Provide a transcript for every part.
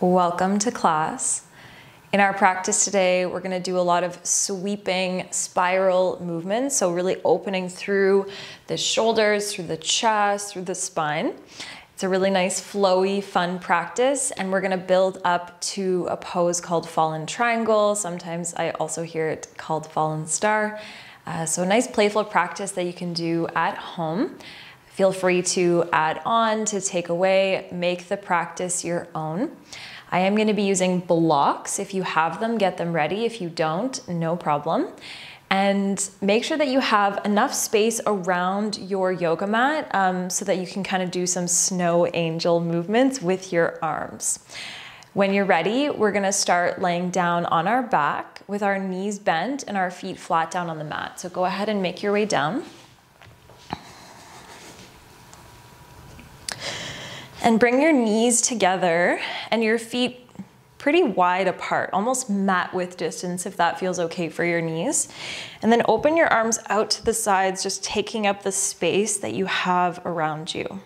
Welcome to class. In our practice today, we're going to do a lot of sweeping spiral movements. So really opening through the shoulders, through the chest, through the spine. It's a really nice, flowy, fun practice. And we're going to build up to a pose called Fallen Triangle. Sometimes I also hear it called Fallen Star. So a nice playful practice that you can do at home. Feel free to add on, to take away, make the practice your own. I am going to be using blocks. If you have them, get them ready. If you don't, no problem. And make sure that you have enough space around your yoga mat so that you can kind of do some snow angel movements with your arms. When you're ready, we're going to start laying down on our back with our knees bent and our feet flat down on the mat. So go ahead and make your way down. And bring your knees together and your feet pretty wide apart, almost mat width distance if that feels okay for your knees. And then open your arms out to the sides, just taking up the space that you have around you.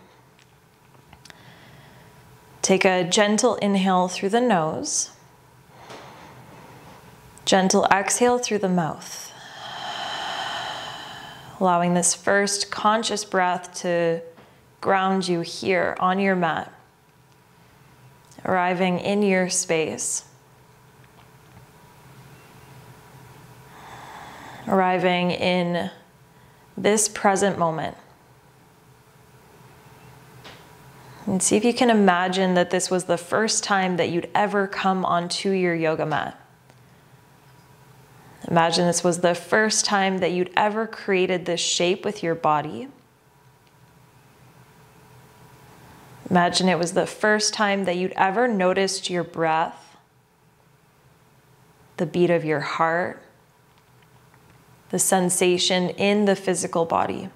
Take a gentle inhale through the nose. Gentle exhale through the mouth. Allowing this first conscious breath to ground you here on your mat, arriving in your space, arriving in this present moment. And see if you can imagine that this was the first time that you'd ever come onto your yoga mat. Imagine this was the first time that you'd ever created this shape with your body. Imagine it was the first time that you'd ever noticed your breath, the beat of your heart, the sensation in the physical body.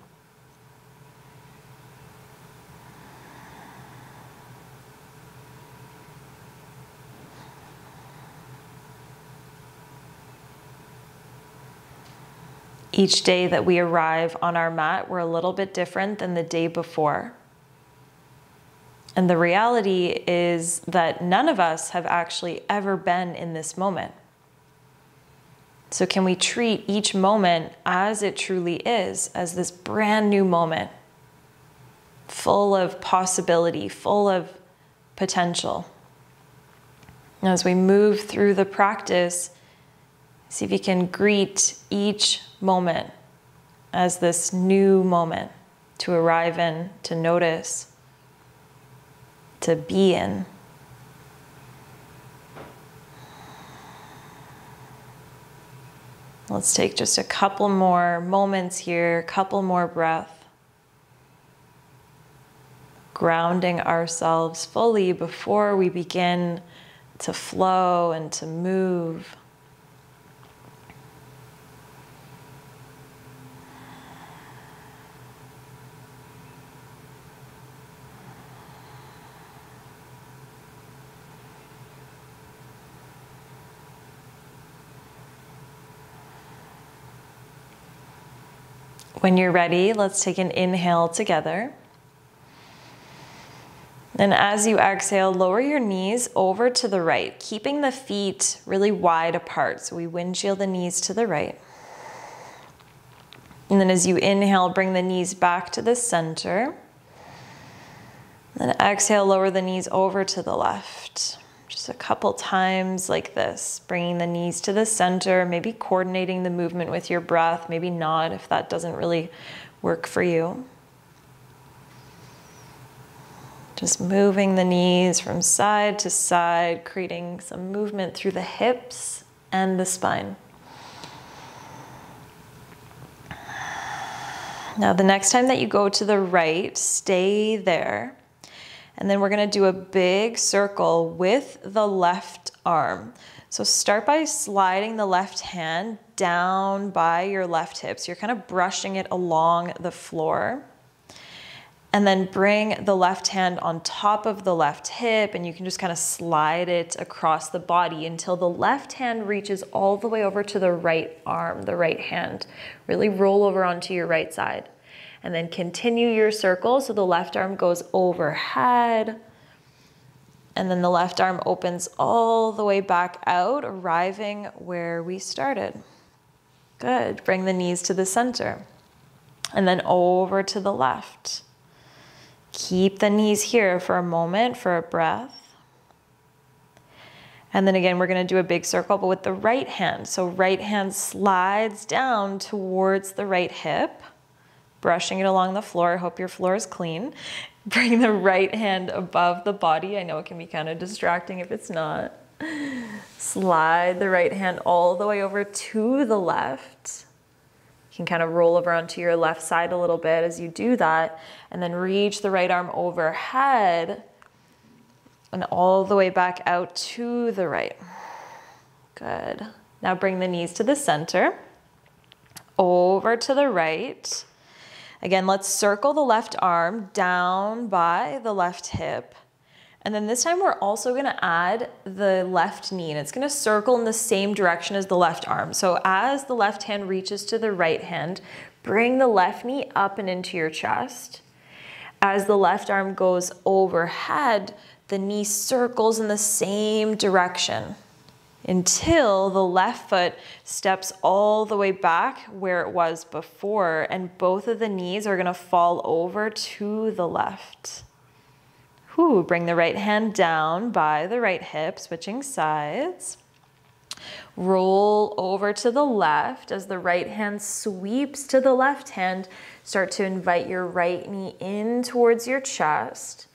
Each day that we arrive on our mat, we're a little bit different than the day before. And the reality is that none of us have actually ever been in this moment. So can we treat each moment as it truly is, as this brand new moment, full of possibility, full of potential? And as we move through the practice, see if you can greet each moment as this new moment to arrive in, to notice, to be in. Let's take just a couple more moments here, a couple more breath. Grounding ourselves fully before we begin to flow and to move. When you're ready, let's take an inhale together. And as you exhale, lower your knees over to the right, keeping the feet really wide apart. So we windshield the knees to the right. And then as you inhale, bring the knees back to the center. Then exhale, lower the knees over to the left. Just a couple times like this, bringing the knees to the center, maybe coordinating the movement with your breath, maybe not if that doesn't really work for you. Just moving the knees from side to side, creating some movement through the hips and the spine. Now, the next time that you go to the right, stay there. And then we're going to do a big circle with the left arm. So start by sliding the left hand down by your left hip. So you're kind of brushing it along the floor. And then bring the left hand on top of the left hip, and you can just kind of slide it across the body until the left hand reaches all the way over to the right arm, the right hand. Really roll over onto your right side. And then continue your circle so the left arm goes overhead, And then the left arm opens all the way back out, arriving where we started. Good. Bring the knees to the center. And then over to the left. Keep the knees here for a moment, for a breath. And then again, we're going to do a big circle, but with the right hand. So right hand slides down towards the right hip, brushing it along the floor. Hope your floor is clean. Bring the right hand above the body. I know it can be kind of distracting if it's not. Slide the right hand all the way over to the left. You can kind of roll over onto your left side a little bit as you do that. And then reach the right arm overhead and all the way back out to the right. Good. Now bring the knees to the center, over to the right. Again, let's circle the left arm down by the left hip. And then this time we're also gonna add the left knee, and it's gonna circle in the same direction as the left arm. So as the left hand reaches to the right hand, bring the left knee up and into your chest. As the left arm goes overhead, the knee circles in the same direction until the left foot steps all the way back where it was before, and both of the knees are gonna fall over to the left. Bring the right hand down by the right hip, switching sides. Roll over to the left as the right hand sweeps to the left hand. Start to invite your right knee in towards your chest.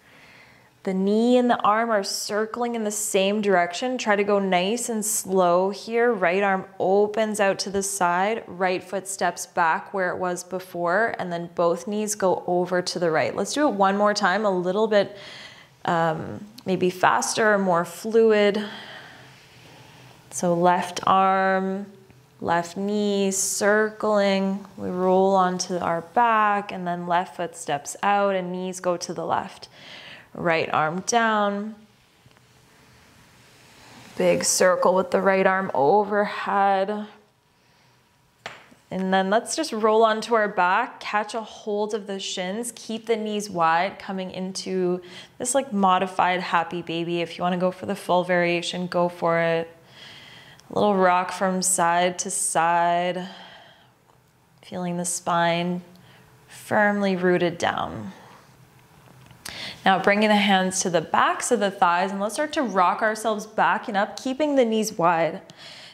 The knee and the arm are circling in the same direction. Try to go nice and slow here. Right arm opens out to the side. Right foot steps back where it was before. And then both knees go over to the right. Let's do it one more time, a little bit maybe faster, more fluid. So left arm, left knee circling. We roll onto our back, and then left foot steps out and knees go to the left. Right arm down. Big circle with the right arm overhead. And then let's just roll onto our back, catch a hold of the shins, keep the knees wide, coming into this like modified happy baby. If you want to go for the full variation, go for it. A little rock from side to side, feeling the spine firmly rooted down. Now bringing the hands to the backs of the thighs, and let's start to rock ourselves back and up, keeping the knees wide.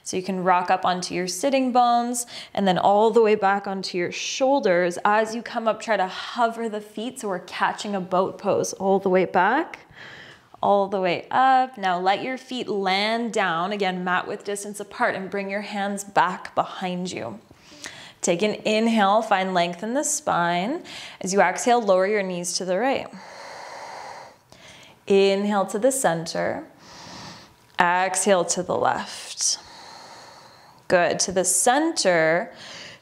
So you can rock up onto your sitting bones and then all the way back onto your shoulders. As you come up, try to hover the feet so we're catching a boat pose all the way back, all the way up. Now let your feet land down, again, mat width distance apart, and bring your hands back behind you. Take an inhale, find length in the spine. As you exhale, lower your knees to the right. Inhale to the center. Exhale to the left. Good. To the center,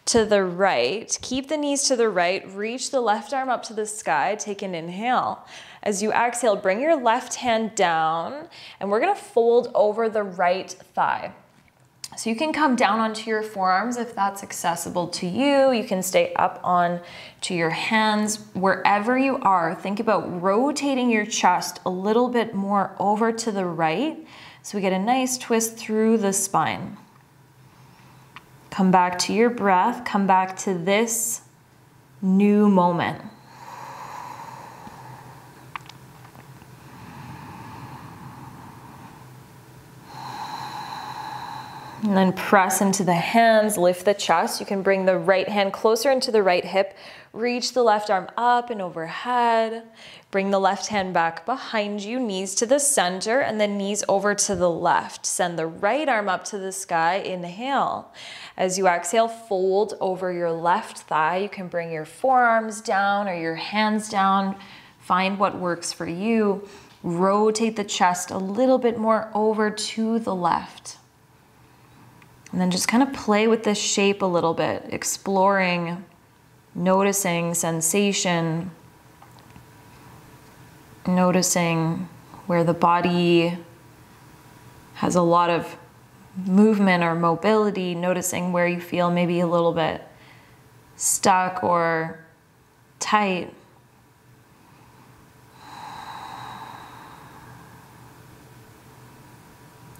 to the right. Keep the knees to the right. Reach the left arm up to the sky. Take an inhale. As you exhale, bring your left hand down, and we're going to fold over the right thigh. So you can come down onto your forearms if that's accessible to you. You can stay up on to your hands. Wherever you are, think about rotating your chest a little bit more over to the right so we get a nice twist through the spine. Come back to your breath. Come back to this new moment. And then press into the hands, lift the chest. You can bring the right hand closer into the right hip, reach the left arm up and overhead. Bring the left hand back behind you, knees to the center, and then knees over to the left. Send the right arm up to the sky, inhale. As you exhale, fold over your left thigh. You can bring your forearms down or your hands down. Find what works for you. Rotate the chest a little bit more over to the left. And then just kind of play with this shape a little bit, exploring, noticing sensation, noticing where the body has a lot of movement or mobility, noticing where you feel maybe a little bit stuck or tight.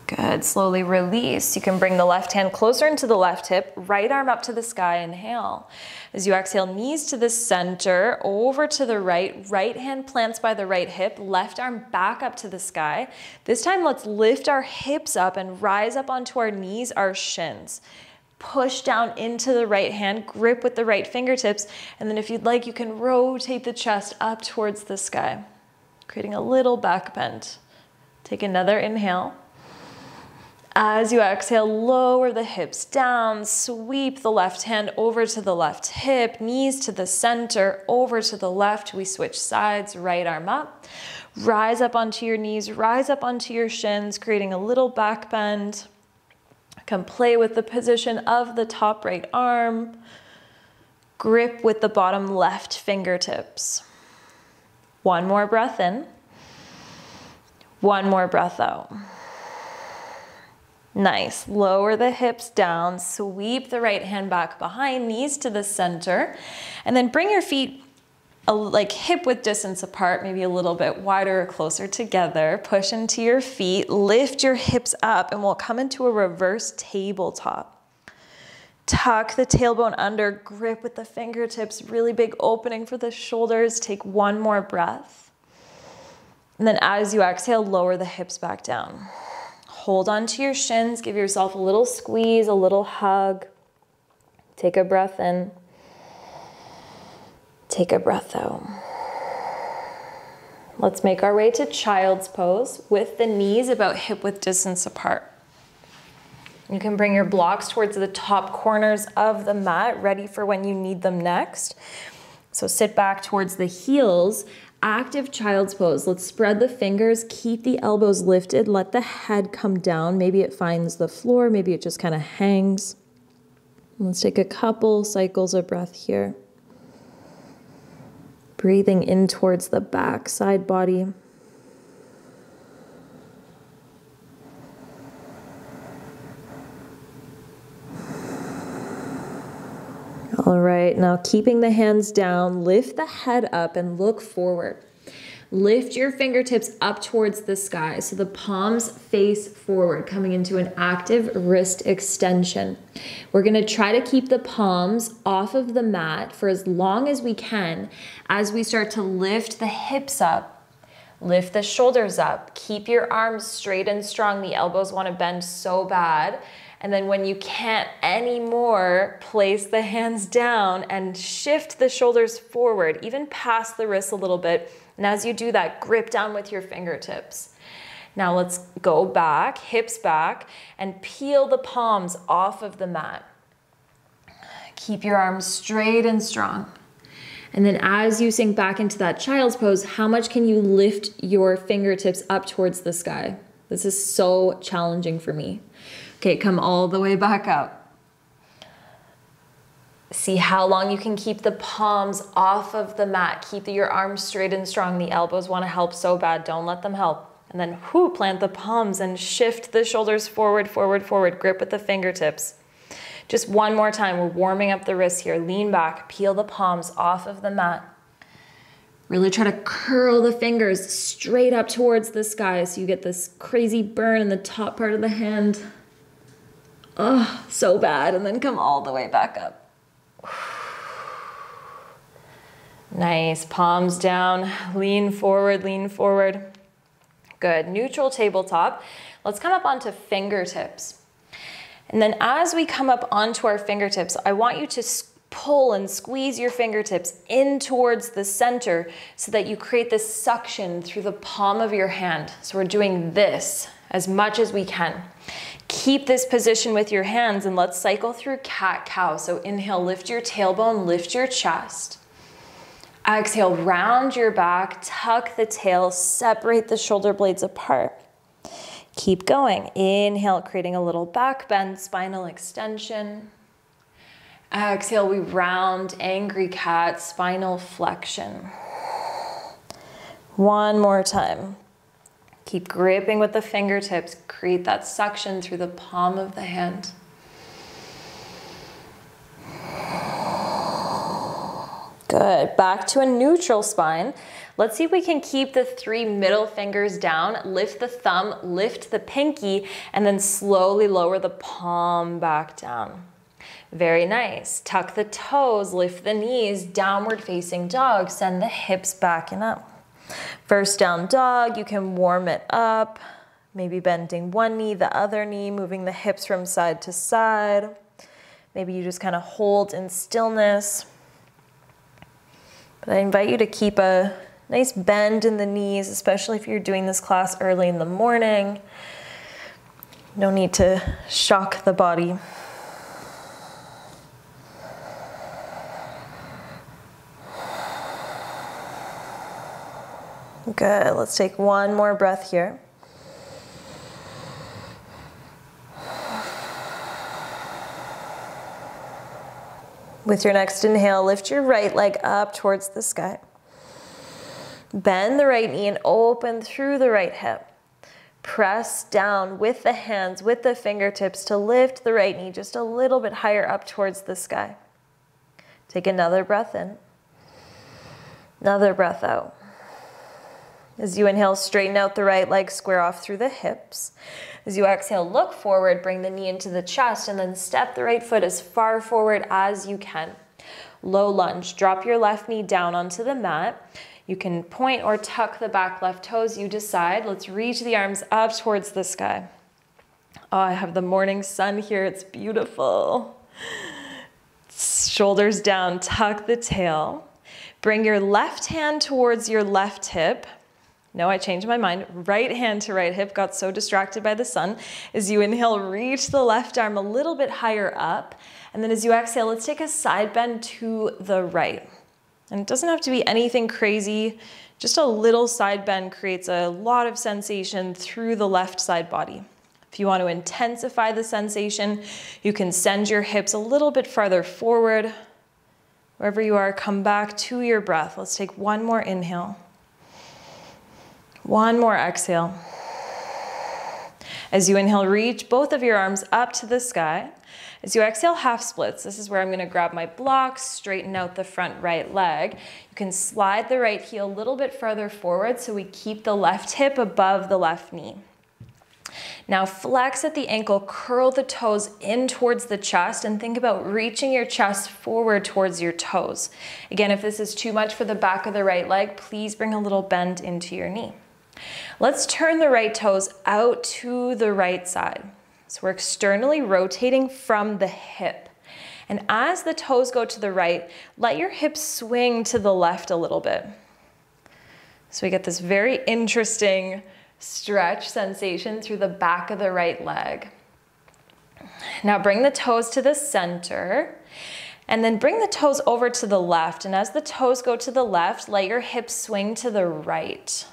Good, slowly release. You can bring the left hand closer into the left hip, right arm up to the sky, inhale. As you exhale, knees to the center, over to the right, right hand plants by the right hip, left arm back up to the sky. This time, let's lift our hips up and rise up onto our knees, our shins. Push down into the right hand, grip with the right fingertips, and then if you'd like, you can rotate the chest up towards the sky, creating a little back bend. Take another inhale. As you exhale, lower the hips down, sweep the left hand over to the left hip, knees to the center, over to the left. We switch sides, right arm up. Rise up onto your knees, rise up onto your shins, creating a little back bend. Come play with the position of the top right arm. Grip with the bottom left fingertips. One more breath in. One more breath out. Nice. Lower the hips down, sweep the right hand back behind, knees to the center, and then bring your feet like hip width distance apart, maybe a little bit wider or closer together. Push into your feet, lift your hips up, and we'll come into a reverse tabletop. Tuck the tailbone under, grip with the fingertips, really big opening for the shoulders. Take one more breath. And then as you exhale, lower the hips back down. Hold onto your shins, give yourself a little squeeze, a little hug. Take a breath in. Take a breath out. Let's make our way to child's pose with the knees about hip width distance apart. You can bring your blocks towards the top corners of the mat, ready for when you need them next. So sit back towards the heels. Active child's pose. Let's spread the fingers, keep the elbows lifted, let the head come down. Maybe it finds the floor, maybe it just kind of hangs. Let's take a couple cycles of breath here. Breathing in towards the back side body. All right, now keeping the hands down, lift the head up and look forward. Lift your fingertips up towards the sky so the palms face forward, coming into an active wrist extension. We're gonna try to keep the palms off of the mat for as long as we can as we start to lift the hips up, lift the shoulders up, keep your arms straight and strong. The elbows wanna bend so bad. And then when you can't anymore, place the hands down and shift the shoulders forward, even past the wrists a little bit. And as you do that, grip down with your fingertips. Now let's go back, hips back, and peel the palms off of the mat. Keep your arms straight and strong. And then as you sink back into that child's pose, how much can you lift your fingertips up towards the sky? This is so challenging for me. Okay, come all the way back up. See how long you can keep the palms off of the mat. Keep your arms straight and strong. The elbows want to help so bad. Don't let them help. And then plant the palms and shift the shoulders forward, forward, forward. Grip with the fingertips. Just one more time. We're warming up the wrists here. Lean back. Peel the palms off of the mat. Really try to curl the fingers straight up towards the sky so you get this crazy burn in the top part of the hand. Oh, so bad. And then come all the way back up. Nice. Palms down. Lean forward, lean forward. Good. Neutral tabletop. Let's come up onto fingertips. And then as we come up onto our fingertips, I want you to pull and squeeze your fingertips in towards the center so that you create this suction through the palm of your hand. So we're doing this as much as we can. Keep this position with your hands and let's cycle through cat-cow. So inhale, lift your tailbone, lift your chest. Exhale, round your back, tuck the tail, separate the shoulder blades apart. Keep going. Inhale, creating a little back bend, spinal extension. Exhale, we round, angry cat, spinal flexion. One more time. Keep gripping with the fingertips. Create that suction through the palm of the hand. Good, back to a neutral spine. Let's see if we can keep the 3 middle fingers down, lift the thumb, lift the pinky, and then slowly lower the palm back down. Very nice. Tuck the toes, lift the knees, downward facing dog, send the hips back and up. First down dog, you can warm it up, maybe bending one knee, the other knee, moving the hips from side to side. Maybe you just kind of hold in stillness. But I invite you to keep a nice bend in the knees, especially if you're doing this class early in the morning. No need to shock the body. Good, let's take one more breath here. With your next inhale, lift your right leg up towards the sky. Bend the right knee and open through the right hip. Press down with the hands, with the fingertips to lift the right knee just a little bit higher up towards the sky. Take another breath in. Another breath out. As you inhale, straighten out the right leg, square off through the hips. As you exhale, look forward, bring the knee into the chest, and then step the right foot as far forward as you can. Low lunge, drop your left knee down onto the mat. You can point or tuck the back left toes, you decide. Let's reach the arms up towards the sky. Oh, I have the morning sun here, it's beautiful. Shoulders down, tuck the tail. Bring your left hand towards your left hip. No, I changed my mind. Right hand to right hip, got so distracted by the sun. As you inhale, reach the left arm a little bit higher up. And then as you exhale, let's take a side bend to the right. And it doesn't have to be anything crazy. Just a little side bend creates a lot of sensation through the left side body. If you want to intensify the sensation, you can send your hips a little bit farther forward. Wherever you are, come back to your breath. Let's take one more inhale. One more exhale. As you inhale, reach both of your arms up to the sky. As you exhale, half splits. This is where I'm going to grab my blocks, straighten out the front right leg. You can slide the right heel a little bit further forward so we keep the left hip above the left knee. Now flex at the ankle, curl the toes in towards the chest, and think about reaching your chest forward towards your toes. Again, if this is too much for the back of the right leg, please bring a little bend into your knee. Let's turn the right toes out to the right side. So we're externally rotating from the hip. And as the toes go to the right, let your hips swing to the left a little bit. So we get this very interesting stretch sensation through the back of the right leg. Now bring the toes to the center and then bring the toes over to the left. And as the toes go to the left, let your hips swing to the right.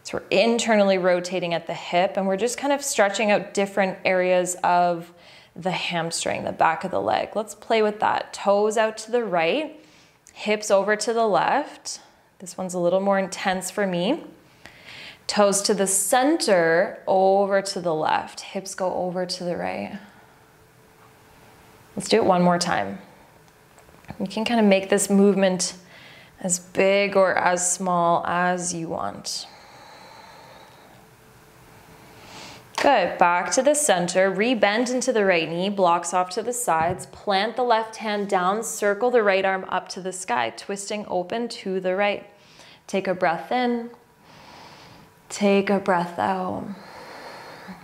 So we're internally rotating at the hip and we're just kind of stretching out different areas of the hamstring, the back of the leg. Let's play with that. Toes out to the right, hips over to the left. This one's a little more intense for me. Toes to the center, over to the left. Hips go over to the right. Let's do it one more time. You can kind of make this movement as big or as small as you want. Good, back to the center, re-bend into the right knee, blocks off to the sides, plant the left hand down, circle the right arm up to the sky, twisting open to the right. Take a breath in, take a breath out.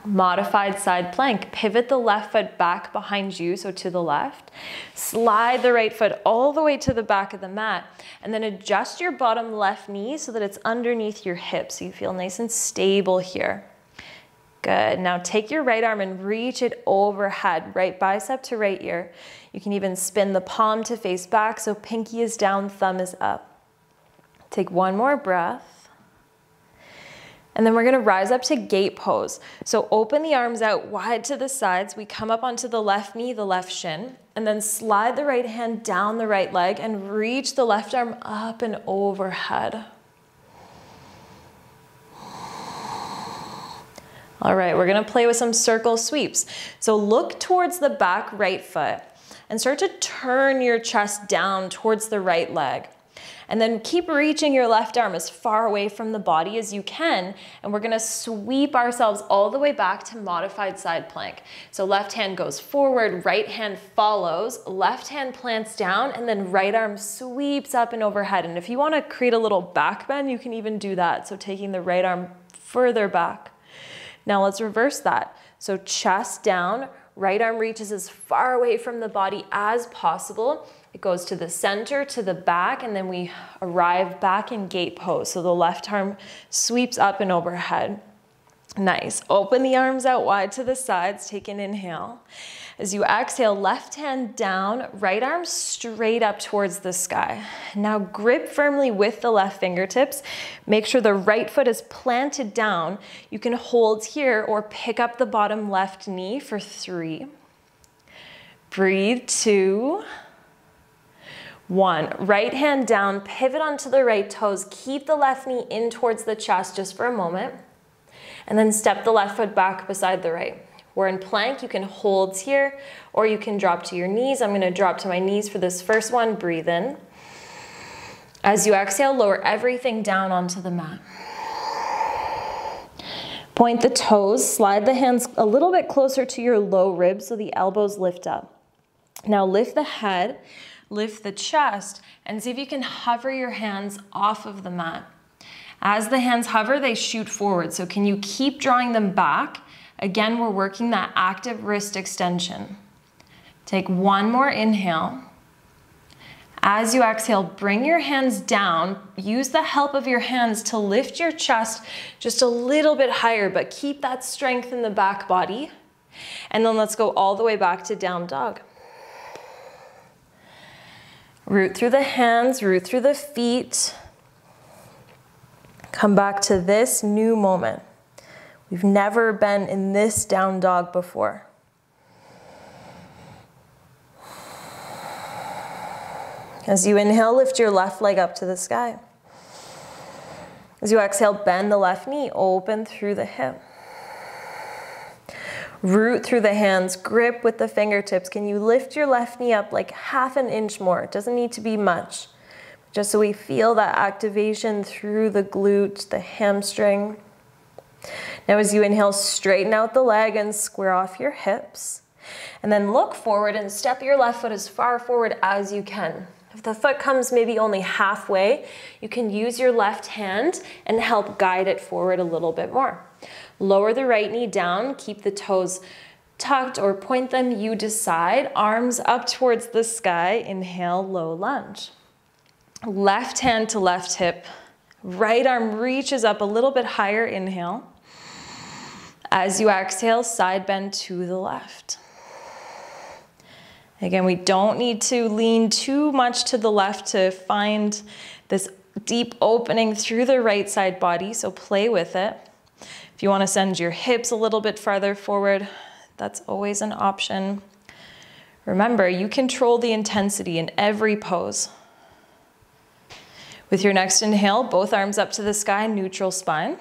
Modified side plank, pivot the left foot back behind you, so to the left. Slide the right foot all the way to the back of the mat, and then adjust your bottom left knee so that it's underneath your hip, so you feel nice and stable here. Good, now take your right arm and reach it overhead, right bicep to right ear. You can even spin the palm to face back, so pinky is down, thumb is up. Take one more breath. And then we're gonna rise up to gate pose. So open the arms out wide to the sides. We come up onto the left knee, the left shin, and then slide the right hand down the right leg and reach the left arm up and overhead. All right, we're gonna play with some circle sweeps. So look towards the back right foot. and start to turn your chest down towards the right leg. And then keep reaching your left arm as far away from the body as you can. And we're gonna sweep ourselves all the way back to modified side plank. So left hand goes forward, right hand follows, left hand plants down, and then right arm sweeps up and overhead. And if you wanna create a little back bend, you can even do that. So taking the right arm further back. Now let's reverse that. So chest down, right arm reaches as far away from the body as possible. It goes to the center, to the back, and then we arrive back in gate pose. So the left arm sweeps up and overhead. Nice. Open the arms out wide to the sides. Take an inhale. As you exhale, left hand down, right arm straight up towards the sky. Now grip firmly with the left fingertips. Make sure the right foot is planted down. You can hold here or pick up the bottom left knee for 3. Breathe, 2. 1. Right hand down, pivot onto the right toes. Keep the left knee in towards the chest just for a moment. And then step the left foot back beside the right. We're in plank. You can hold here or you can drop to your knees. I'm going to drop to my knees for this first one. Breathe in. As you exhale, lower everything down onto the mat. Point the toes. Slide the hands a little bit closer to your low ribs so the elbows lift up. Now lift the head. Lift the chest and see if you can hover your hands off of the mat. As the hands hover, they shoot forward. So can you keep drawing them back? Again, we're working that active wrist extension. Take one more inhale. As you exhale, bring your hands down. Use the help of your hands to lift your chest just a little bit higher, but keep that strength in the back body. And then let's go all the way back to down dog. Root through the hands, root through the feet. Come back to this new moment. We've never been in this down dog before. As you inhale, lift your left leg up to the sky. As you exhale, bend the left knee, open through the hip. Root through the hands, grip with the fingertips. Can you lift your left knee up like half an inch more? It doesn't need to be much. Just so we feel that activation through the glute, the hamstring. Now as you inhale, straighten out the leg and square off your hips. And then look forward and step your left foot as far forward as you can. If the foot comes maybe only halfway, you can use your left hand and help guide it forward a little bit more. Lower the right knee down, keep the toes tucked or point them, you decide. Arms up towards the sky, inhale, low lunge. Left hand to left hip, right arm reaches up a little bit higher, inhale. As you exhale, side bend to the left. Again, we don't need to lean too much to the left to find this deep opening through the right side body, so play with it. If you want to send your hips a little bit farther forward, that's always an option. Remember, you control the intensity in every pose. With your next inhale, both arms up to the sky, neutral spine.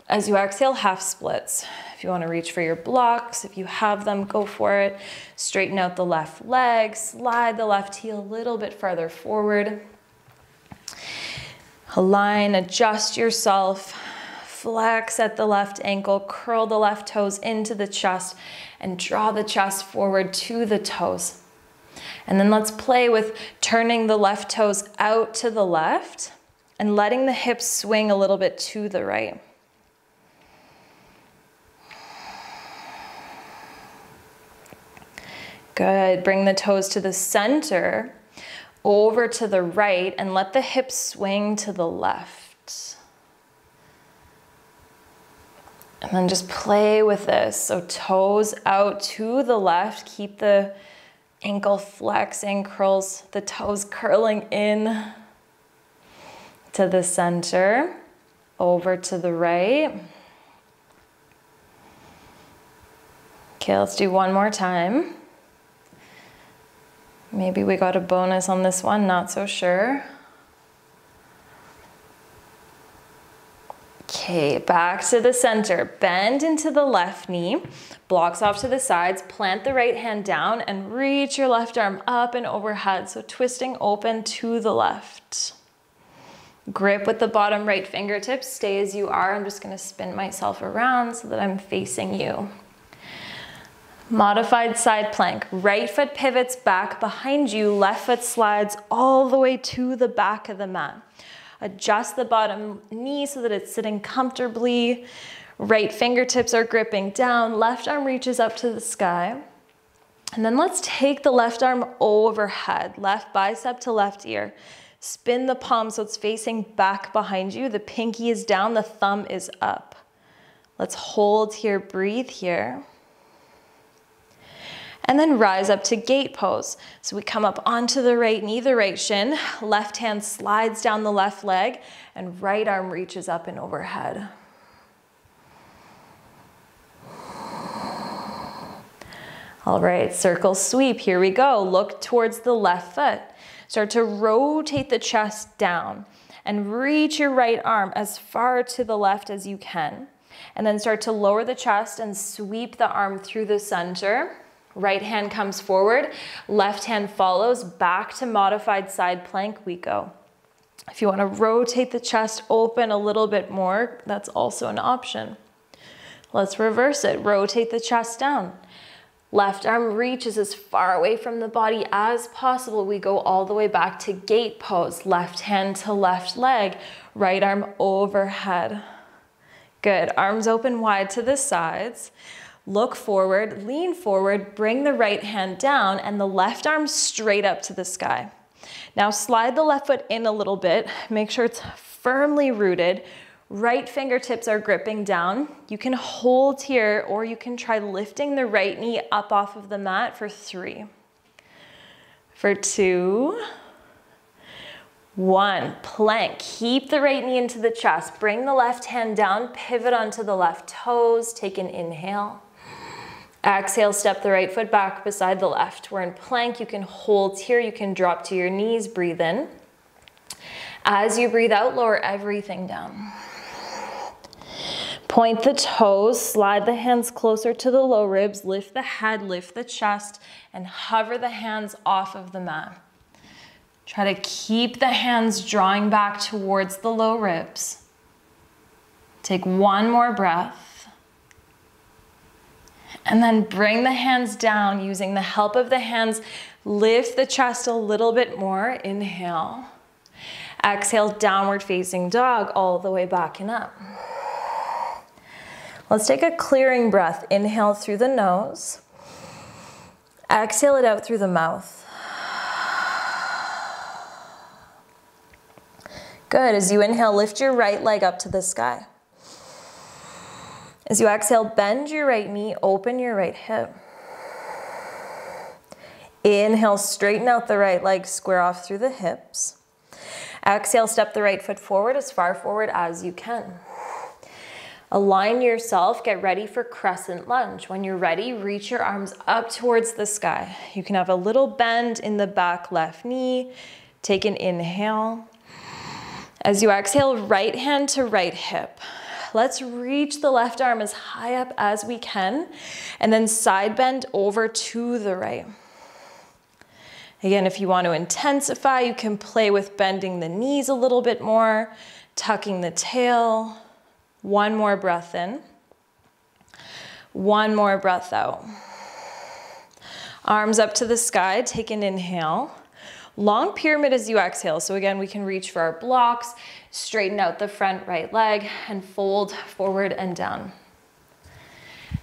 As you exhale, half splits. If you want to reach for your blocks, if you have them, go for it. Straighten out the left leg, slide the left heel a little bit farther forward. Align, adjust yourself. Flex at the left ankle, curl the left toes into the chest, and draw the chest forward to the toes. And then let's play with turning the left toes out to the left and letting the hips swing a little bit to the right. Good. Bring the toes to the center, over to the right, and let the hips swing to the left. And then just play with this. So toes out to the left. Keep the ankle flexing, curls, the toes curling in to the center, over to the right. Okay, let's do one more time. Maybe we got a bonus on this one, not so sure. Okay, Okay, back to the center. Bend into the left knee, blocks off to the sides, plant the right hand down and reach your left arm up and overhead. So twisting open to the left. Grip with the bottom right fingertips, stay as you are. I'm just gonna spin myself around so that I'm facing you. Modified side plank. Right foot pivots back behind you, left foot slides all the way to the back of the mat. Adjust the bottom knee so that it's sitting comfortably. Right fingertips are gripping down, left arm reaches up to the sky. And then let's take the left arm overhead, left bicep to left ear. Spin the palm so it's facing back behind you. The pinky is down, the thumb is up. Let's hold here, breathe here. And then rise up to gate pose. So we come up onto the right knee, the right shin, left hand slides down the left leg, and right arm reaches up and overhead. All right, circle sweep, here we go. Look towards the left foot. Start to rotate the chest down and reach your right arm as far to the left as you can. And then start to lower the chest and sweep the arm through the center. Right hand comes forward, left hand follows, back to modified side plank we go. If you want to rotate the chest open a little bit more, that's also an option. Let's reverse it, rotate the chest down. Left arm reaches as far away from the body as possible. We go all the way back to gate pose, left hand to left leg, right arm overhead. Good, arms open wide to the sides. Look forward, lean forward, bring the right hand down and the left arm straight up to the sky. Now slide the left foot in a little bit, make sure it's firmly rooted. Right fingertips are gripping down. You can hold here or you can try lifting the right knee up off of the mat for 3. For 2. 1, plank. Keep the right knee into the chest. Bring the left hand down, pivot onto the left toes, take an inhale. Exhale, step the right foot back beside the left. We're in plank, you can hold here, you can drop to your knees, breathe in. As you breathe out, lower everything down. Point the toes, slide the hands closer to the low ribs, lift the head, lift the chest, and hover the hands off of the mat. Try to keep the hands drawing back towards the low ribs. Take one more breath. And then bring the hands down using the help of the hands. Lift the chest a little bit more. Inhale. Exhale, downward facing dog all the way back and up. Let's take a clearing breath. Inhale through the nose. Exhale it out through the mouth. Good. As you inhale, lift your right leg up to the sky. As you exhale, bend your right knee, open your right hip. Inhale, straighten out the right leg, square off through the hips. Exhale, step the right foot forward as far forward as you can. Align yourself, get ready for Crescent Lunge. When you're ready, reach your arms up towards the sky. You can have a little bend in the back left knee. Take an inhale. As you exhale, right hand to right hip. Let's reach the left arm as high up as we can and then side bend over to the right. Again, if you want to intensify, you can play with bending the knees a little bit more, tucking the tail. One more breath in. One more breath out. Arms up to the sky, take an inhale. Long pyramid as you exhale. So again, we can reach for our blocks, straighten out the front right leg and fold forward and down.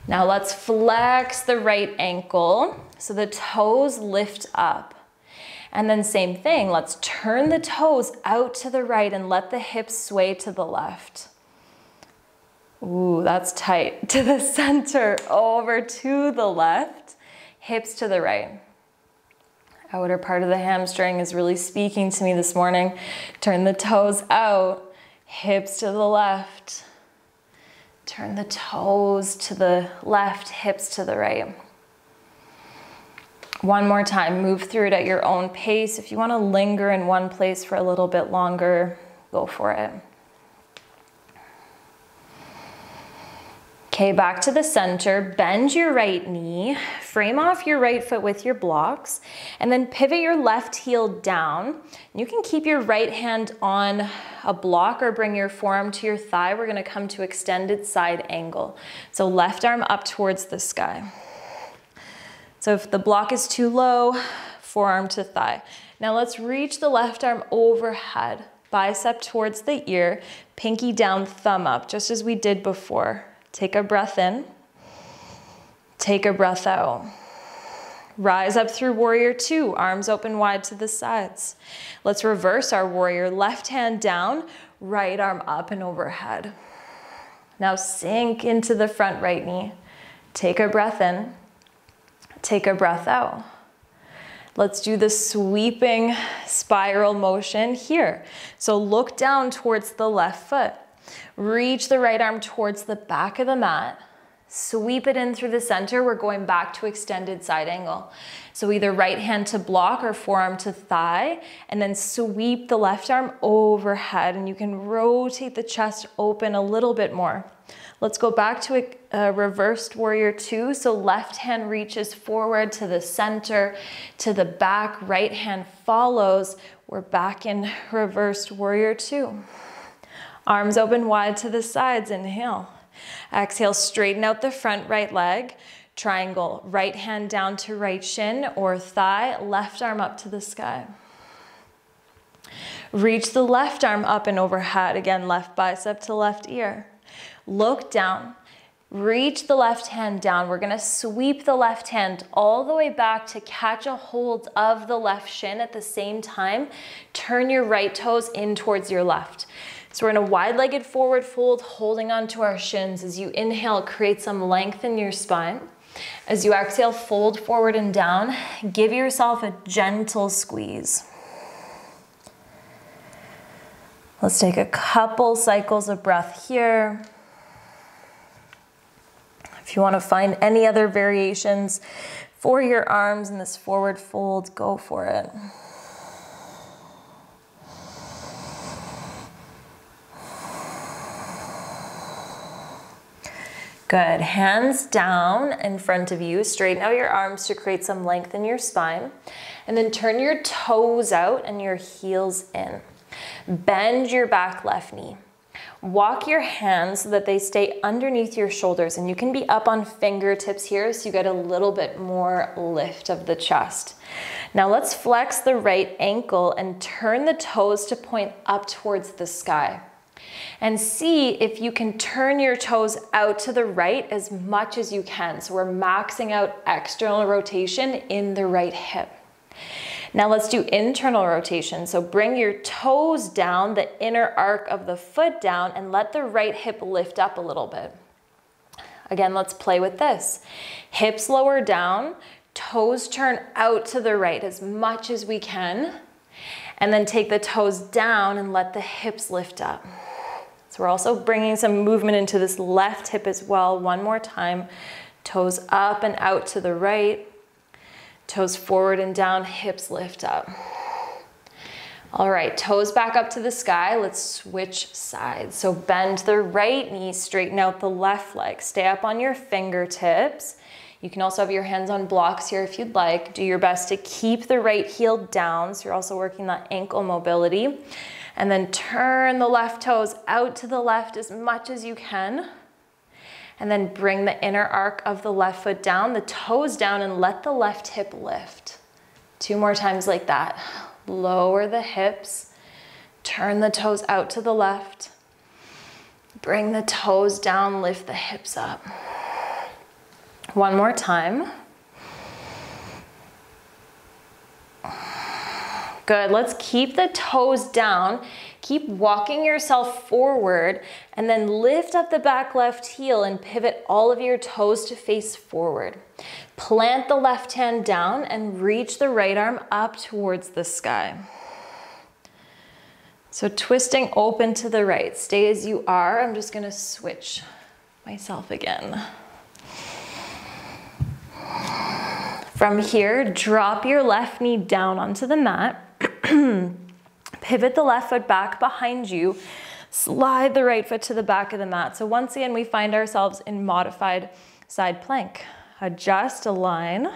Now let's flex the right ankle so the toes lift up. And then same thing, let's turn the toes out to the right and let the hips sway to the left. Ooh, that's tight. To the center, over to the left, hips to the right. Outer part of the hamstring is really speaking to me this morning. Turn the toes out, hips to the left. Turn the toes to the left, hips to the right. One more time, move through it at your own pace. If you want to linger in one place for a little bit longer, go for it. Okay, back to the center, bend your right knee, frame off your right foot with your blocks, and then pivot your left heel down. You can keep your right hand on a block or bring your forearm to your thigh. We're gonna come to extended side angle. So left arm up towards the sky. So if the block is too low, forearm to thigh. Now let's reach the left arm overhead, bicep towards the ear, pinky down, thumb up, just as we did before. Take a breath in, take a breath out. Rise up through warrior two, arms open wide to the sides. Let's reverse our warrior, left hand down, right arm up and overhead. Now sink into the front right knee. Take a breath in, take a breath out. Let's do the sweeping spiral motion here. So look down towards the left foot. Reach the right arm towards the back of the mat. Sweep it in through the center. We're going back to extended side angle. So either right hand to block or forearm to thigh, and then sweep the left arm overhead, and you can rotate the chest open a little bit more. Let's go back to a reversed warrior two. So left hand reaches forward to the center, to the back, right hand follows. We're back in reversed warrior two. Arms open wide to the sides, inhale. Exhale, straighten out the front right leg. Triangle, right hand down to right shin or thigh, left arm up to the sky. Reach the left arm up and overhead. Again, left bicep to left ear. Look down, reach the left hand down. We're gonna sweep the left hand all the way back to catch a hold of the left shin. At the same time, turn your right toes in towards your left. So we're in a wide-legged forward fold, holding onto our shins. As you inhale, create some length in your spine. As you exhale, fold forward and down. Give yourself a gentle squeeze. Let's take a couple cycles of breath here. If you want to find any other variations for your arms in this forward fold, go for it. Good, hands down in front of you. Straighten out your arms to create some length in your spine. And then turn your toes out and your heels in. Bend your back left knee. Walk your hands so that they stay underneath your shoulders, and you can be up on fingertips here so you get a little bit more lift of the chest. Now let's flex the right ankle and turn the toes to point up towards the sky. And see if you can turn your toes out to the right as much as you can. So we're maxing out external rotation in the right hip. Now let's do internal rotation. So bring your toes down, the inner arc of the foot down, and let the right hip lift up a little bit. Again, let's play with this. Hips lower down, toes turn out to the right as much as we can, and then take the toes down and let the hips lift up. So we're also bringing some movement into this left hip as well. One more time. Toes up and out to the right. Toes forward and down, hips lift up. All right, toes back up to the sky. Let's switch sides. So bend the right knee, straighten out the left leg. Stay up on your fingertips. You can also have your hands on blocks here if you'd like. Do your best to keep the right heel down, so you're also working that ankle mobility. And then turn the left toes out to the left as much as you can. And then bring the inner arc of the left foot down, the toes down, and let the left hip lift. 2 more times like that. Lower the hips, turn the toes out to the left. Bring the toes down, lift the hips up. 1 more time. Good, let's keep the toes down. Keep walking yourself forward and then lift up the back left heel and pivot all of your toes to face forward. Plant the left hand down and reach the right arm up towards the sky. So twisting open to the right. Stay as you are. I'm just gonna switch myself again. From here, drop your left knee down onto the mat. Pivot the left foot back behind you. Slide the right foot to the back of the mat. So once again, we find ourselves in modified side plank. Adjust, align.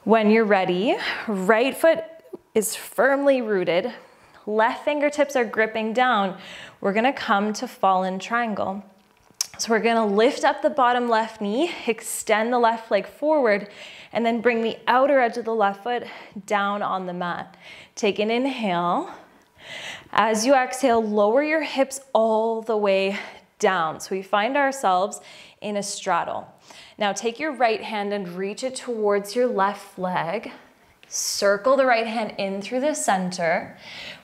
When you're ready, right foot is firmly rooted. Left fingertips are gripping down. We're gonna come to fallen triangle. So we're gonna lift up the bottom left knee, extend the left leg forward, and then bring the outer edge of the left foot down on the mat. Take an inhale. As you exhale, lower your hips all the way down. So we find ourselves in a straddle. Now take your right hand and reach it towards your left leg. Circle the right hand in through the center.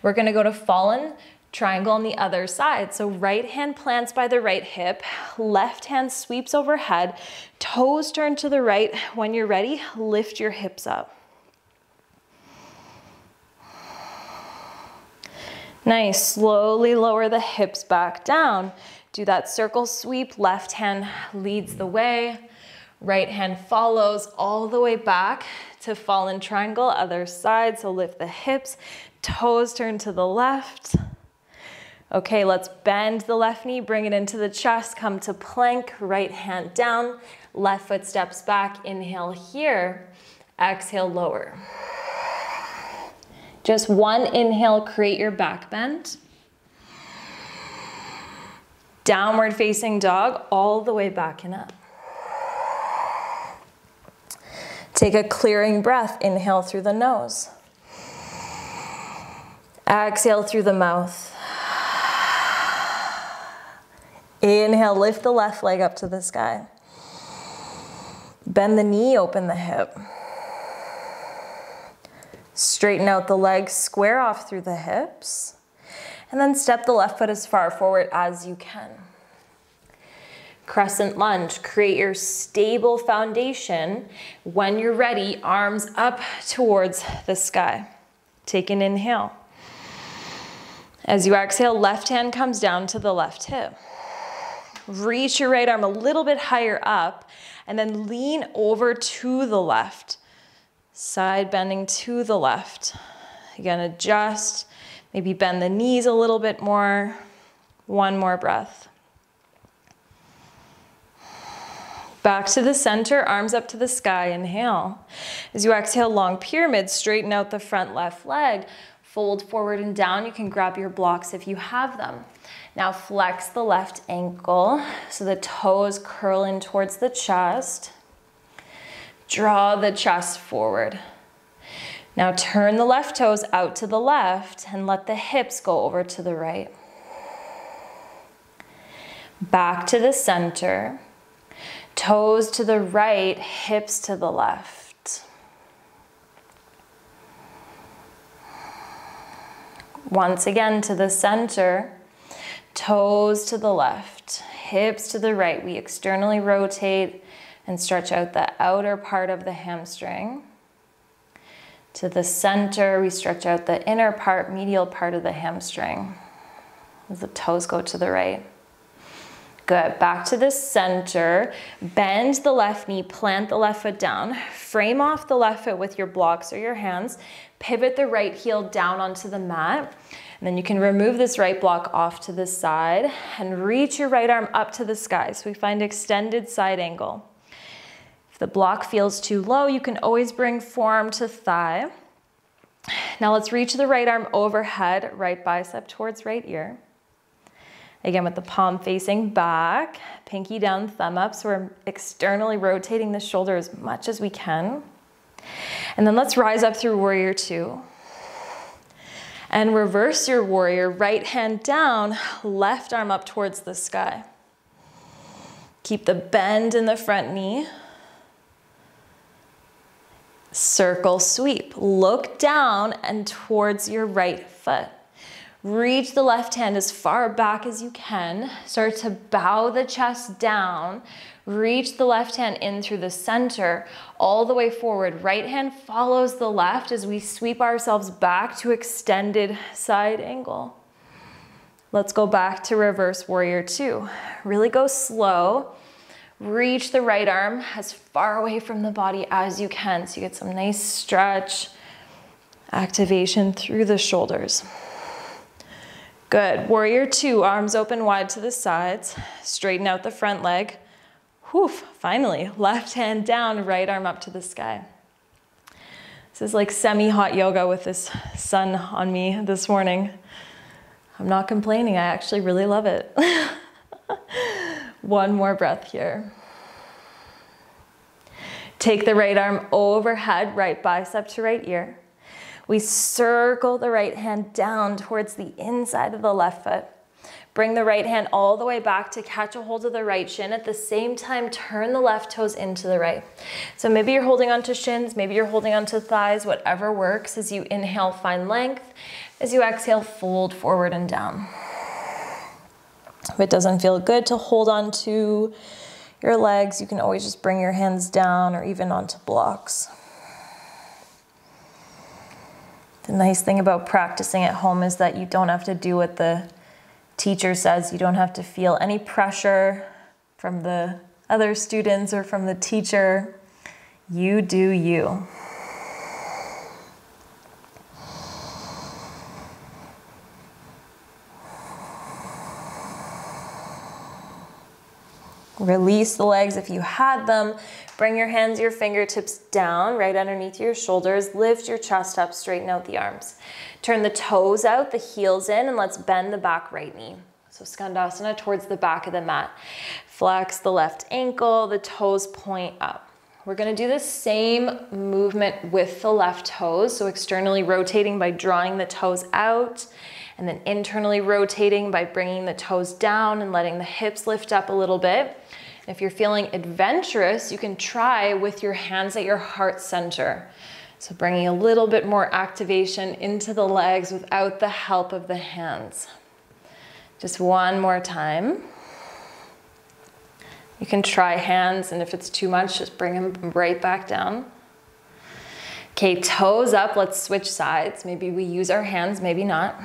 We're gonna go to fallen triangle on the other side. So right hand plants by the right hip, left hand sweeps overhead, toes turn to the right. When you're ready, lift your hips up. Nice, slowly lower the hips back down. Do that circle sweep, left hand leads the way, right hand follows all the way back to fallen triangle, other side. So lift the hips, toes turn to the left. Okay, let's bend the left knee, bring it into the chest, come to plank, right hand down, left foot steps back, inhale here, exhale, lower. Just one inhale, create your back bend. Downward facing dog, all the way back and up. Take a clearing breath, inhale through the nose. Exhale through the mouth. Inhale, lift the left leg up to the sky. Bend the knee, open the hip. Straighten out the legs, square off through the hips. And then step the left foot as far forward as you can. Crescent lunge, create your stable foundation. When you're ready, arms up towards the sky. Take an inhale. As you exhale, left hand comes down to the left hip. Reach your right arm a little bit higher up and then lean over to the left. Side bending to the left. Again, adjust, maybe bend the knees a little bit more. One more breath. Back to the center, arms up to the sky, inhale. As you exhale, long pyramid, straighten out the front left leg. Fold forward and down. You can grab your blocks if you have them. Now flex the left ankle so the toes curl in towards the chest. Draw the chest forward. Now turn the left toes out to the left and let the hips go over to the right. Back to the center. Toes to the right, hips to the left. Once again to the center. Toes to the left, hips to the right. We externally rotate and stretch out the outer part of the hamstring. To the center, we stretch out the inner part, medial part of the hamstring. As the toes go to the right. Good, back to the center. Bend the left knee, plant the left foot down. Frame off the left foot with your blocks or your hands. Pivot the right heel down onto the mat. And then you can remove this right block off to the side and reach your right arm up to the sky. So we find extended side angle. If the block feels too low, you can always bring forearm to thigh. Now let's reach the right arm overhead, right bicep towards right ear. Again, with the palm facing back, pinky down, thumb up. So we're externally rotating the shoulder as much as we can. And then let's rise up through warrior two. And reverse your warrior, right hand down, left arm up towards the sky. Keep the bend in the front knee. Circle sweep, look down and towards your right foot. Reach the left hand as far back as you can. Start to bow the chest down. Reach the left hand in through the center, all the way forward. Right hand follows the left as we sweep ourselves back to extended side angle. Let's go back to reverse warrior two. Really go slow. Reach the right arm as far away from the body as you can so you get some nice stretch, activation through the shoulders. Good. Warrior two, arms open wide to the sides. Straighten out the front leg. Whew, finally. Left hand down, right arm up to the sky. This is like semi-hot yoga with this sun on me this morning. I'm not complaining. I actually really love it. One more breath here. Take the right arm overhead, right bicep to right ear. We circle the right hand down towards the inside of the left foot. Bring the right hand all the way back to catch a hold of the right shin. At the same time, turn the left toes into the right. So maybe you're holding onto shins, maybe you're holding onto thighs, whatever works. As you inhale, find length. As you exhale, fold forward and down. If it doesn't feel good to hold on to your legs, you can always just bring your hands down or even onto blocks. The nice thing about practicing at home is that you don't have to do what the teacher says. You don't have to feel any pressure from the other students or from the teacher. You do you. Release the legs if you had them. Bring your hands, your fingertips down, right underneath your shoulders. Lift your chest up, straighten out the arms. Turn the toes out, the heels in, and let's bend the back right knee. So Skandasana towards the back of the mat. Flex the left ankle, the toes point up. We're gonna do the same movement with the left toes. So externally rotating by drawing the toes out, and then internally rotating by bringing the toes down and letting the hips lift up a little bit. If you're feeling adventurous, you can try with your hands at your heart center. So bringing a little bit more activation into the legs without the help of the hands. Just one more time. You can try hands, and if it's too much, just bring them right back down. Okay, toes up, let's switch sides. Maybe we use our hands, maybe not.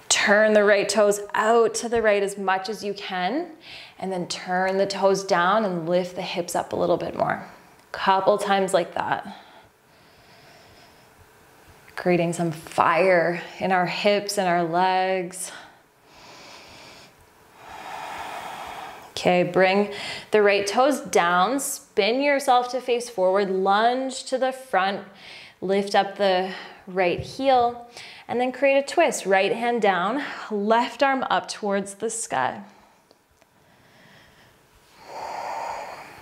Turn the right toes out to the right as much as you can, and then turn the toes down and lift the hips up a little bit more. Couple times like that. Creating some fire in our hips and our legs. Okay, bring the right toes down, spin yourself to face forward, lunge to the front, lift up the right heel, and then create a twist. Right hand down, left arm up towards the sky.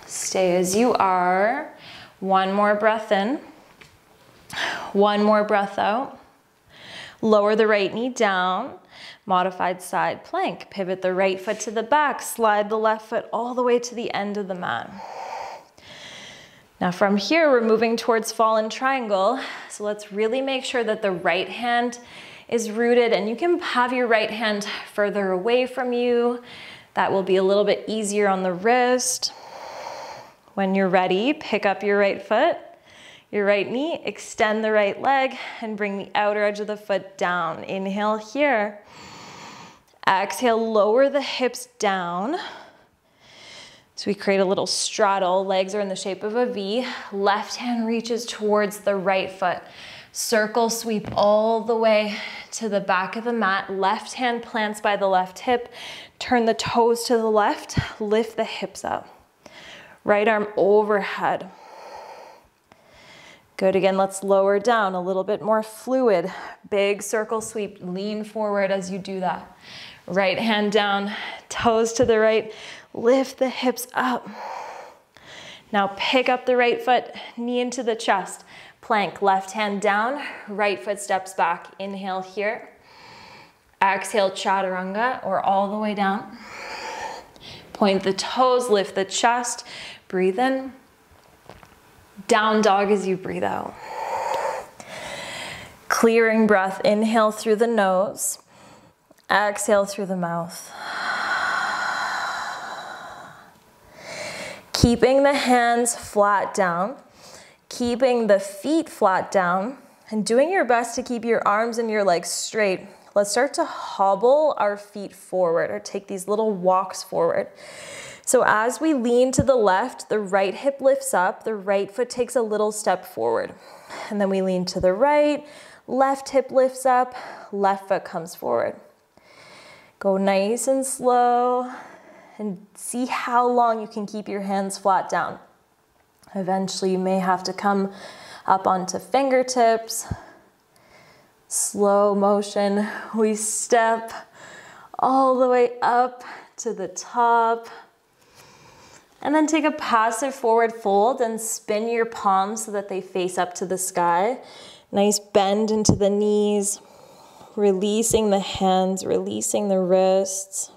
Stay as you are. One more breath in. One more breath out. Lower the right knee down. Modified side plank. Pivot the right foot to the back. Slide the left foot all the way to the end of the mat. Now from here, we're moving towards fallen triangle. So let's really make sure that the right hand is rooted, and you can have your right hand further away from you. That will be a little bit easier on the wrist. When you're ready, pick up your right foot, your right knee, extend the right leg, and bring the outer edge of the foot down. Inhale here. Exhale, lower the hips down. So we create a little straddle. Legs are in the shape of a V. Left hand reaches towards the right foot. Circle sweep all the way to the back of the mat. Left hand plants by the left hip. Turn the toes to the left. Lift the hips up. Right arm overhead. Good, again, let's lower down, a little bit more fluid. Big circle sweep, lean forward as you do that. Right hand down, toes to the right, lift the hips up. Now pick up the right foot, knee into the chest. Plank, left hand down, right foot steps back. Inhale here. Exhale, chaturanga, or all the way down. Point the toes, lift the chest, breathe in. Down dog as you breathe out. Clearing breath, inhale through the nose, exhale through the mouth. Keeping the hands flat down, keeping the feet flat down, and doing your best to keep your arms and your legs straight. Let's start to hobble our feet forward, or take these little walks forward. So as we lean to the left, the right hip lifts up, the right foot takes a little step forward. And then we lean to the right, Left hip lifts up, left foot comes forward. Go nice and slow and see how long you can keep your hands flat down. Eventually you may have to come up onto fingertips. Slow motion, we step all the way up to the top. And then take a passive forward fold and spin your palms so that they face up to the sky. Nice bend into the knees, releasing the hands, releasing the wrists.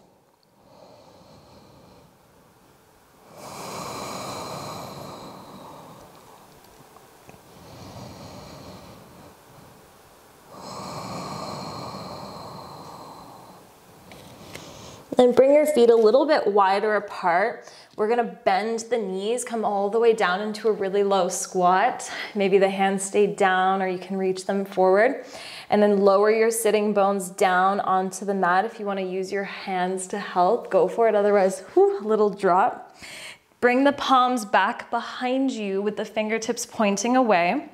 Then bring your feet a little bit wider apart. We're gonna bend the knees, come all the way down into a really low squat. Maybe the hands stay down or you can reach them forward. And then lower your sitting bones down onto the mat. If you wanna use your hands to help, go for it. Otherwise, whew, a little drop. Bring the palms back behind you with the fingertips pointing away.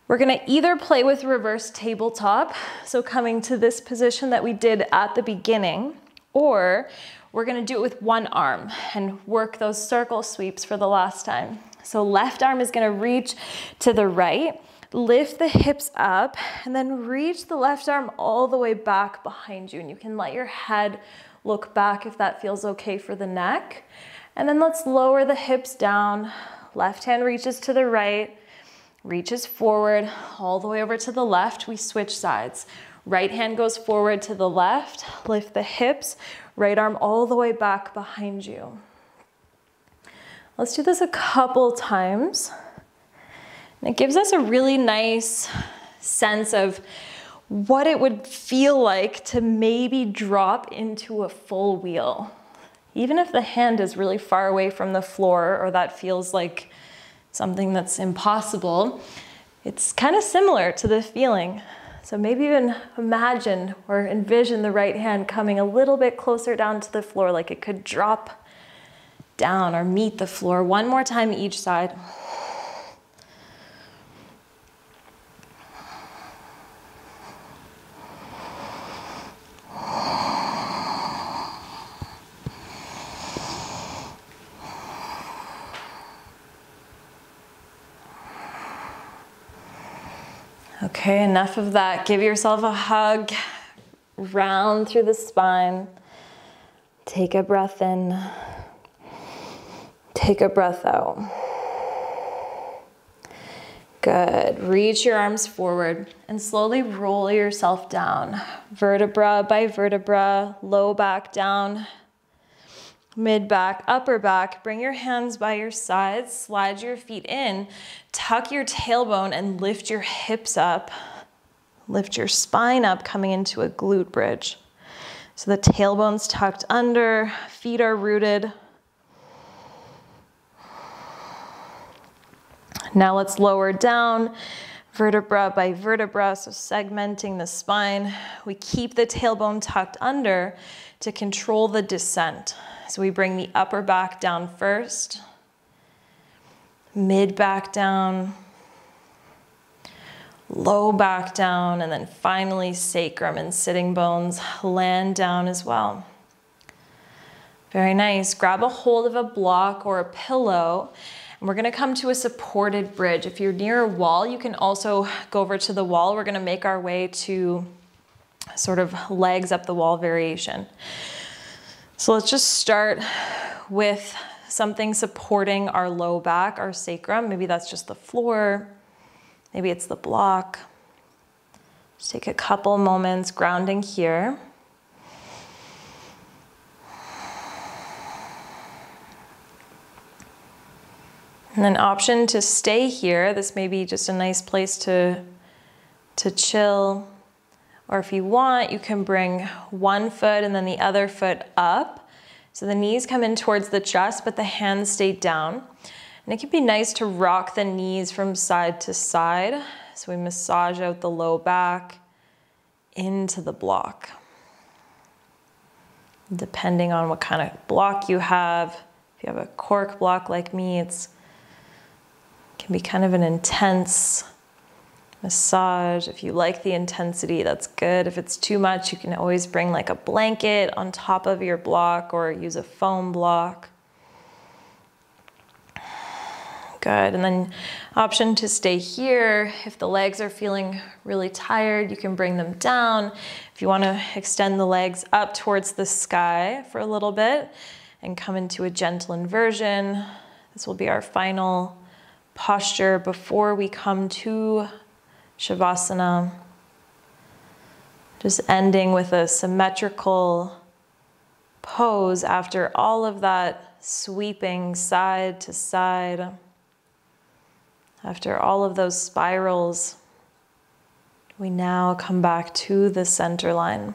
We're gonna either play with reverse tabletop, so coming to this position that we did at the beginning, or we're gonna do it with one arm and work those circle sweeps for the last time. So left arm is gonna reach to the right, lift the hips up, and then reach the left arm all the way back behind you. And you can let your head look back if that feels okay for the neck. And then let's lower the hips down. Left hand reaches to the right, reaches forward, all the way over to the left. We switch sides. Right hand goes forward to the left, lift the hips, right arm all the way back behind you. Let's do this a couple times. And it gives us a really nice sense of what it would feel like to maybe drop into a full wheel. Even if the hand is really far away from the floor or that feels like something that's impossible, it's kind of similar to the feeling. So maybe even imagine or envision the right hand coming a little bit closer down to the floor, like it could drop down or meet the floor. One more time each side. Okay, enough of that. Give yourself a hug, round through the spine. Take a breath in, take a breath out. Good, reach your arms forward and slowly roll yourself down. Vertebra by vertebra, low back down, mid back, upper back. Bring your hands by your sides, slide your feet in, tuck your tailbone and lift your hips up. Lift your spine up, coming into a glute bridge. So the tailbone's tucked under, feet are rooted. Now let's lower down, vertebra by vertebra, so segmenting the spine. We keep the tailbone tucked under to control the descent. So we bring the upper back down first, mid back down, low back down, and then finally sacrum and sitting bones land down as well. Very nice. Grab a hold of a block or a pillow, and we're gonna come to a supported bridge. If you're near a wall, you can also go over to the wall. We're gonna make our way to sort of legs up the wall variation. So let's just start with something supporting our low back, our sacrum. Maybe that's just the floor. Maybe it's the block. Just take a couple moments grounding here. And then option to stay here. This may be just a nice place to chill. Or if you want, you can bring one foot and then the other foot up. So the knees come in towards the chest, but the hands stay down. And it can be nice to rock the knees from side to side. So we massage out the low back into the block. Depending on what kind of block you have. If you have a cork block like me, it can be kind of an intense Massage. If you like the intensity, that's good. If it's too much, you can always bring like a blanket on top of your block or use a foam block. Good. And then option to stay here. If the legs are feeling really tired, you can bring them down. If you want to extend the legs up towards the sky for a little bit and come into a gentle inversion, this will be our final posture before we come to Shavasana. Just ending with a symmetrical pose after all of that sweeping side to side. After all of those spirals, we now come back to the center line.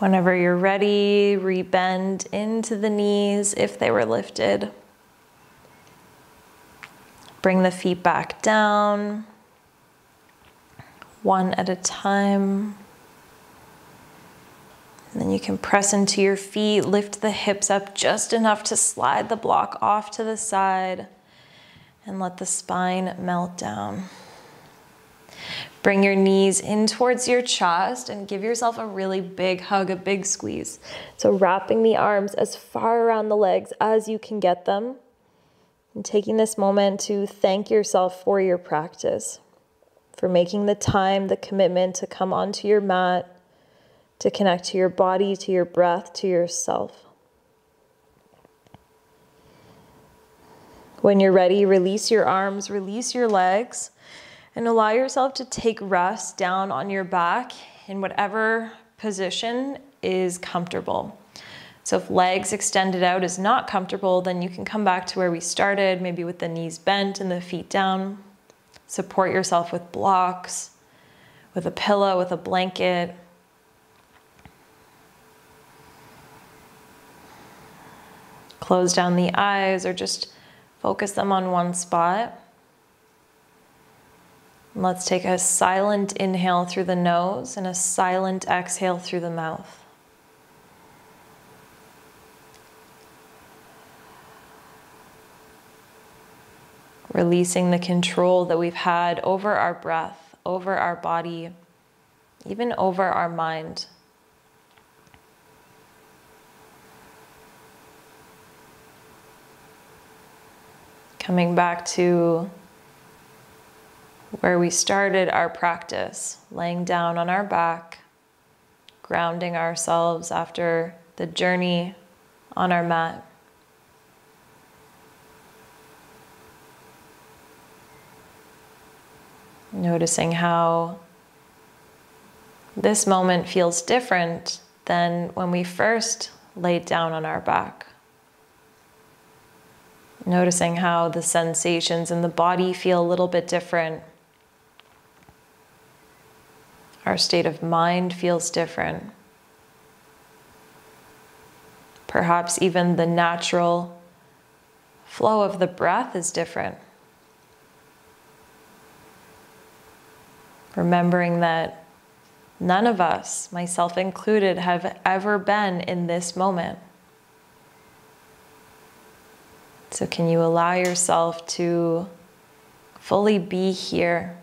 Whenever you're ready, rebend into the knees if they were lifted. Bring the feet back down, one at a time. And then you can press into your feet, lift the hips up just enough to slide the block off to the side and let the spine melt down. Bring your knees in towards your chest and give yourself a really big hug, a big squeeze. So wrapping the arms as far around the legs as you can get them. And taking this moment to thank yourself for your practice, for making the time, the commitment to come onto your mat, to connect to your body, to your breath, to yourself. When you're ready, release your arms, release your legs, and allow yourself to take rest down on your back in whatever position is comfortable. So if legs extended out is not comfortable, then you can come back to where we started, maybe with the knees bent and the feet down. Support yourself with blocks, with a pillow, with a blanket. Close down the eyes or just focus them on one spot. And let's take a silent inhale through the nose and a silent exhale through the mouth. Releasing the control that we've had over our breath, over our body, even over our mind. Coming back to where we started our practice, laying down on our back, grounding ourselves after the journey on our mat. Noticing how this moment feels different than when we first laid down on our back. Noticing how the sensations in the body feel a little bit different. Our state of mind feels different. Perhaps even the natural flow of the breath is different. Remembering that none of us, myself included, have ever been in this moment. So can you allow yourself to fully be here?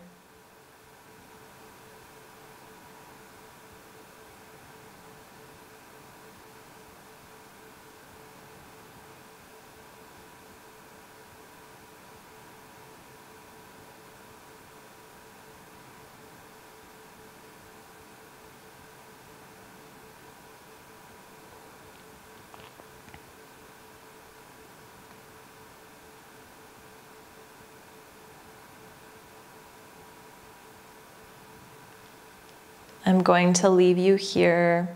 I'm going to leave you here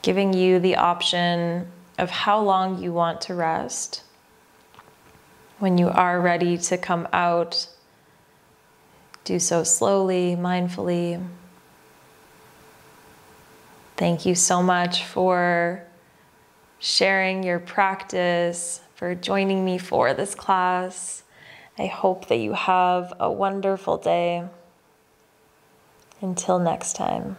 giving you the option of how long you want to rest. When you are ready to come out, do so slowly, mindfully. Thank you so much for sharing your practice, for joining me for this class. I hope that you have a wonderful day. Until next time.